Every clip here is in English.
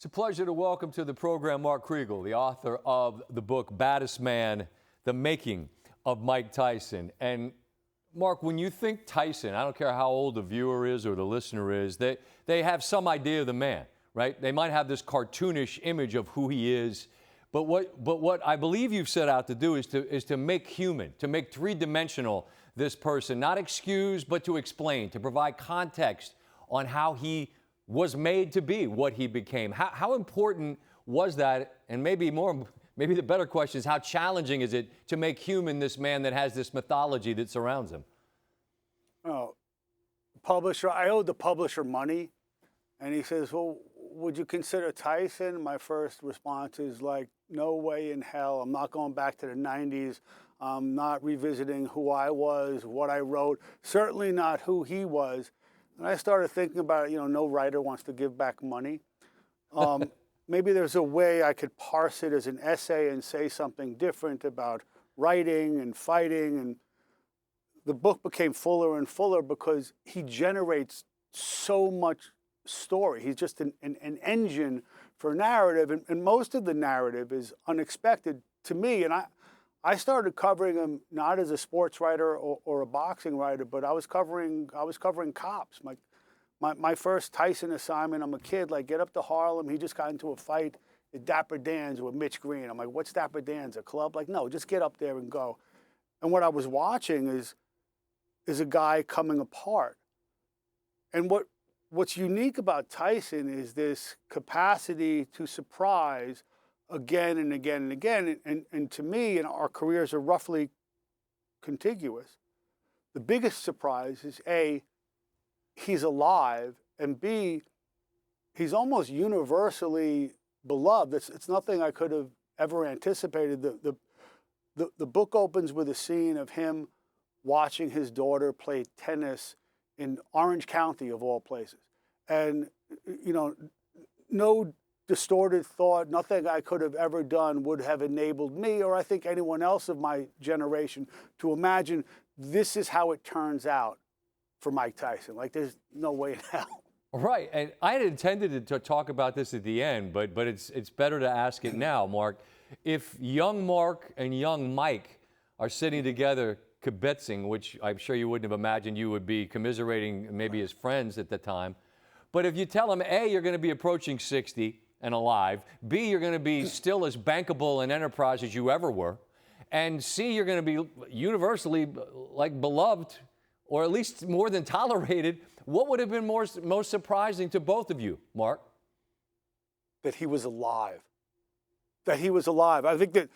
It's a pleasure to welcome to the program Mark Kriegel, the author of the book Baddest Man, The Making of Mike Tyson. And Mark, when you think Tyson, I don't care how old the viewer is or the listener is, they have some idea of the man, right? They might have this cartoonish image of who he is. But what I believe you've set out to do is to make human, to make three-dimensional this person, not excuse, but to explain, to provide context on how he was made to be what he became. How important was that? And maybe the better question is, how challenging is it to make human this man that has this mythology that surrounds him? Oh, publisher, I owed the publisher money. And he says, well, would you consider Tyson? My first response is like, no way in hell. I'm not going back to the 90s. I'm not revisiting who I was, what I wrote, certainly not who he was. And I started thinking about it, no writer wants to give back money. Maybe there's a way I could parse it as an essay and say something different about writing and fighting. And the book became fuller and fuller because he generates so much story. He's just an engine for narrative. And most of the narrative is unexpected to me. And I started covering him not as a sports writer or a boxing writer, but I was covering cops. My first Tyson assignment, I'm a kid, like, get up to Harlem. He just got into a fight at Dapper Dan's with Mitch Green. I'm like, what's Dapper Dan's, a club? Like, no, just get up there and go. And what I was watching is a guy coming apart. And what's unique about Tyson is this capacity to surprise again and again and again. And to me, and our careers are roughly contiguous, the biggest surprise is A, he's alive, and B, he's almost universally beloved. It's nothing I could have ever anticipated. The book opens with a scene of him watching his daughter play tennis in Orange County, of all places. And, no distorted thought, nothing I could have ever done would have enabled me, or I think anyone else of my generation, to imagine this is how it turns out for Mike Tyson. Like, there's no way in hell. Right, and I had intended to talk about this at the end, but it's better to ask it now, Mark. If young Mark and young Mike are sitting together kibitzing, which I'm sure you wouldn't have imagined you would be commiserating maybe as friends at the time, but if you tell them, A, you're going to be approaching 60 and alive, B, you're going to be still as bankable an enterprise as you ever were, and C, you're going to be universally like beloved, or at least more than tolerated, what would have been most surprising to both of you, Mark? That he was alive. That he was alive. I think that,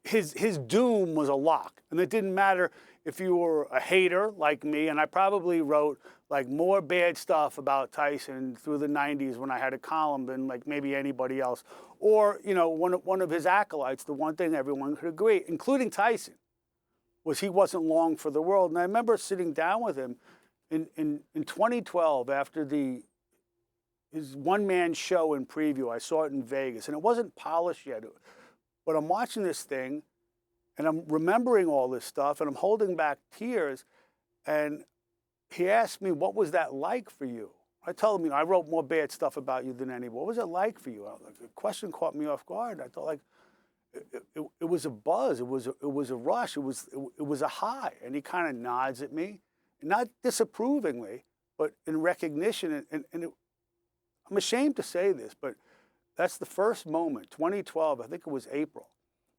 his doom was a lock. And it didn't matter if you were a hater like me, and I probably wrote like more bad stuff about Tyson through the 90s when I had a column than like maybe anybody else. Or, one of his acolytes, the one thing everyone could agree, including Tyson, was he wasn't long for the world. And I remember sitting down with him in 2012 after his one-man show in Preview. I saw it in Vegas, and it wasn't polished yet. But I'm watching this thing, and I'm remembering all this stuff, and I'm holding back tears. And he asked me, what was that like for you? I told him, I wrote more bad stuff about you than anyone. What was it like for you? The question caught me off guard. I thought, it was a buzz. It was a rush. It was a high. And he kind of nods at me, not disapprovingly, but in recognition. I'm ashamed to say this, but that's the first moment, 2012, I think it was April,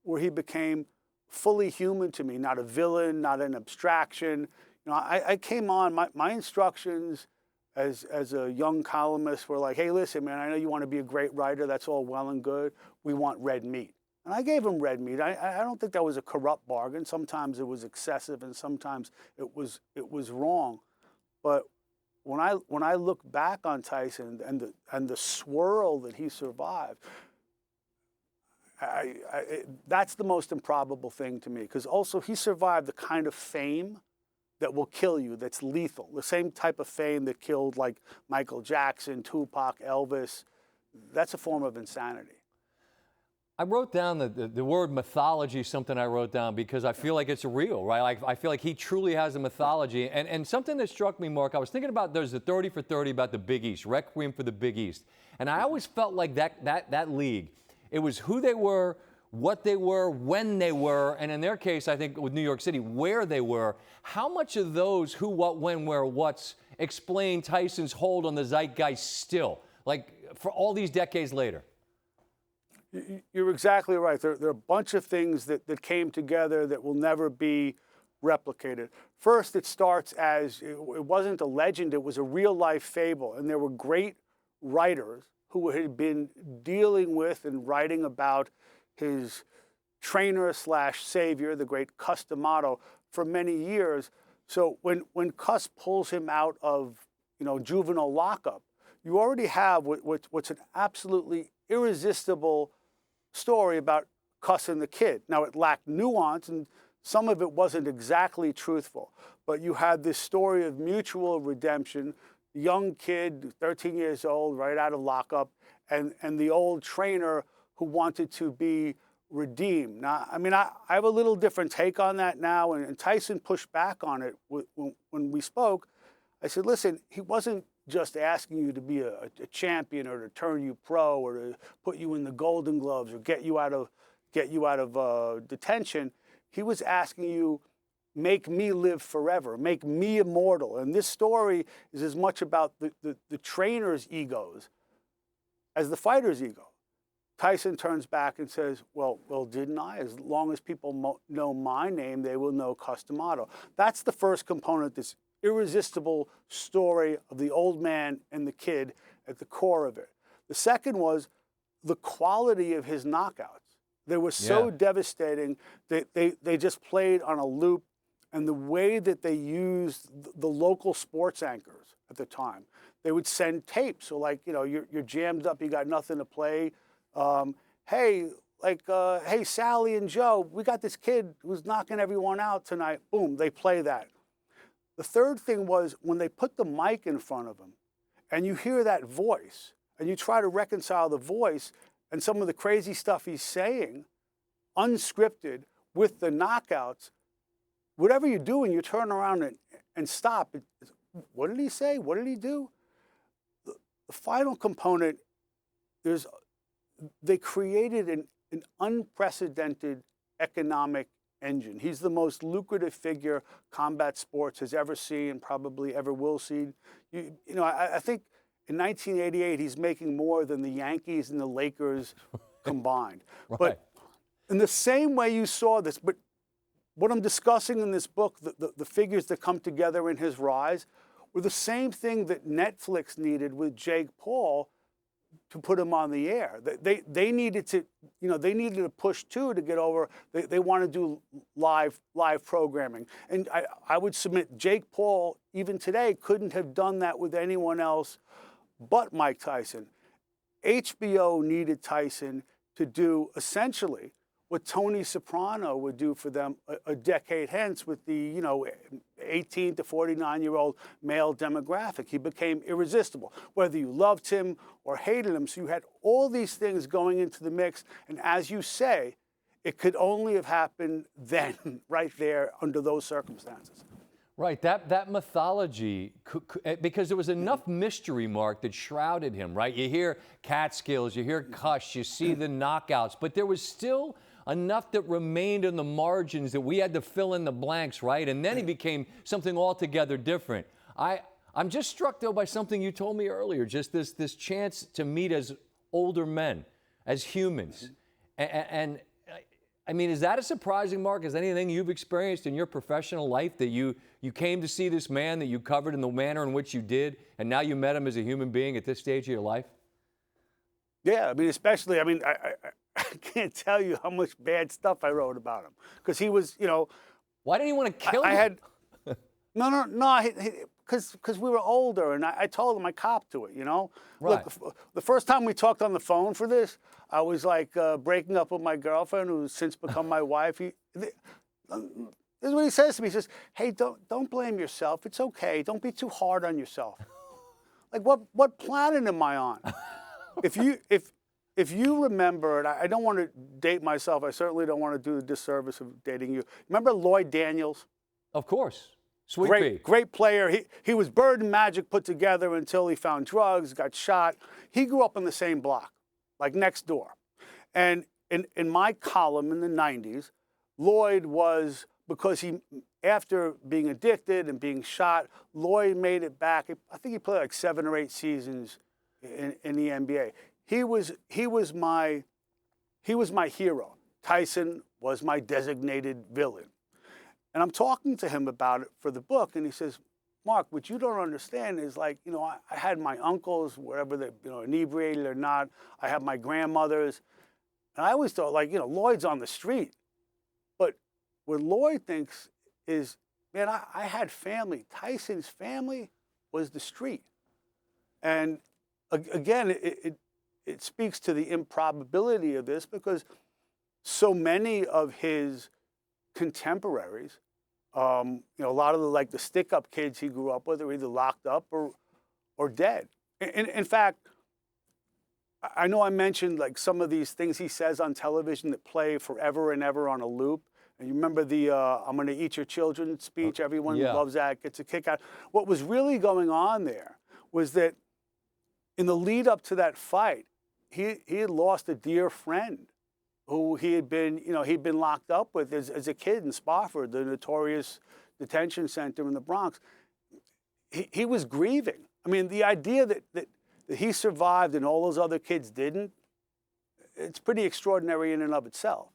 where he became fully human to me, not a villain, not an abstraction. I came on, my instructions as a young columnist were like, hey, listen, man, I know you want to be a great writer. That's all well and good. We want red meat. And I gave him red meat. I don't think that was a corrupt bargain. Sometimes it was excessive, and sometimes it was wrong. But when I look back on Tyson and the swirl that he survived, that's the most improbable thing to me, because also he survived the kind of fame that will kill you, that's lethal, the same type of fame that killed like Michael Jackson, Tupac, Elvis. That's a form of insanity. I wrote down the word mythology, something I wrote down because I feel like it's real, right? Like, I feel like he truly has a mythology. And something that struck me, Mark, I was thinking about, there's the 30 for 30 about the Big East, Requiem for the Big East. And I always felt like that league, it was who they were, what they were, when they were, and in their case, I think with New York City, where they were. How much of those who, what, when, where, what's explain Tyson's hold on the zeitgeist still, like for all these decades later? You're exactly right. There are a bunch of things that came together that will never be replicated. First, it starts as, it wasn't a legend, it was a real-life fable. And there were great writers who had been dealing with and writing about his trainer/savior, the great Cus D'Amato, for many years. So when Cus pulls him out of juvenile lockup, you already have what's an absolutely irresistible story about Cus and the kid. Now, it lacked nuance, and some of it wasn't exactly truthful, but you had this story of mutual redemption, young kid, 13 years old, right out of lockup, and the old trainer who wanted to be redeemed. Now, I mean, I have a little different take on that now, and Tyson pushed back on it when we spoke. I said, listen, he wasn't just asking you to be a champion or to turn you pro or to put you in the Golden Gloves or get you out of detention. He was asking you, make me live forever, make me immortal. And this story is as much about the trainer's egos as the fighter's ego. Tyson turns back and says, well, didn't I? As long as people know my name, they will know Cus D'Amato. That's the first component, this irresistible story of the old man and the kid at the core of it. The second was the quality of his knockouts. They were so devastating that they just played on a loop, and the way that they used the local sports anchors at the time. They would send tapes. So like, you're jammed up, you got nothing to play. Hey, Sally and Joe, we got this kid who's knocking everyone out tonight. Boom, they play that. The third thing was when they put the mic in front of him and you hear that voice and you try to reconcile the voice and some of the crazy stuff he's saying, unscripted, with the knockouts, whatever you're doing, you turn around and stop. What did he say? What did he do? The final component, they created an unprecedented economic engine. He's the most lucrative figure combat sports has ever seen, probably ever will see. I think in 1988 he's making more than the Yankees and the Lakers combined. Right. But in the same way you saw this, but what I'm discussing in this book, the figures that come together in his rise, were the same thing that Netflix needed with Jake Paul to put him on the air. They needed to, they needed a push too to get over. They want to do live programming. And I would submit Jake Paul, even today, couldn't have done that with anyone else but Mike Tyson. HBO needed Tyson to do essentially what Tony Soprano would do for them a decade hence with the 18 to 49-year-old male demographic. He became irresistible, whether you loved him or hated him. So you had all these things going into the mix. And as you say, it could only have happened then, right there, under those circumstances. Right, that mythology, because there was enough mystery, Mark, that shrouded him, right? You hear Catskills, you hear Cush, you see the knockouts, but there was still enough that remained in the margins that we had to fill in the blanks, right? And then he became something altogether different. I'm just struck, though, by something you told me earlier, just this chance to meet as older men, as humans. And I mean, is that a surprising, Mark? Is anything you've experienced in your professional life that you came to see this man that you covered in the manner in which you did, and now you met him as a human being at this stage of your life? Yeah, I mean, especially, I can't tell you how much bad stuff I wrote about him. Because he was, Why didn't he want to kill you? No, because we were older, and I told him I copped to it, Right. Look, the first time we talked on the phone for this, I was like breaking up with my girlfriend, who's since become my wife. This is what he says to me. He says, hey, don't blame yourself. It's okay. Don't be too hard on yourself. Like, what planet am I on? If if you remember, and I don't want to date myself, I certainly don't want to do the disservice of dating you. Remember Lloyd Daniels? Of course. Sweet pea. Great player. He was Bird and Magic put together until he found drugs, got shot. He grew up in the same block, like next door. And in my column in the 90s, Lloyd was, because after being addicted and being shot, Lloyd made it back. I think he played like 7 or 8 seasons in the NBA. He was my hero. Tyson was my designated villain. And I'm talking to him about it for the book, and he says, Mark, what you don't understand is, like, you know, I had my uncles, wherever they, you know, inebriated or not. I have my grandmothers. And I always thought, like, you know, Lloyd's on the street. But what Lloyd thinks is, man, I had family. Tyson's family was the street. And again, it speaks to the improbability of this, because so many of his contemporaries, you know, a lot of the stick-up kids he grew up with are either locked up or dead. In fact, I know I mentioned like some of these things he says on television that play forever and ever on a loop. And you remember the "I'm going to eat your children" speech? Everyone loves that, gets a kick out. What was really going on there was that in the lead up to that fight, he had lost a dear friend who he had been, you know, he'd been locked up with as a kid in Spofford, the notorious detention center in the Bronx. He was grieving. I mean, the idea that he survived and all those other kids didn't, it's pretty extraordinary in and of itself.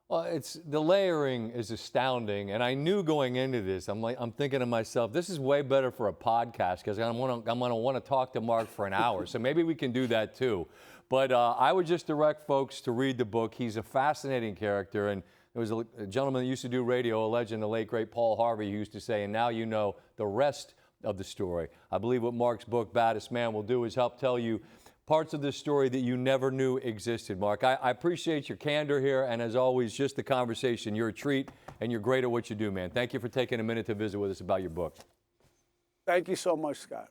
Well, the layering is astounding, and I knew going into this, I'm thinking to myself, this is way better for a podcast, because I'm gonna want to talk to Mark for an hour. So maybe we can do that too. But I would just direct folks to read the book. He's a fascinating character, and there was a gentleman that used to do radio, a legend, the late great Paul Harvey, who used to say, and now you know the rest of the story. I believe what Mark's book, Baddest Man, will do is help tell you parts of this story that you never knew existed, Mark. I appreciate your candor here, and as always, just the conversation. You're a treat, and you're great at what you do, man. Thank you for taking a minute to visit with us about your book. Thank you so much, Scott.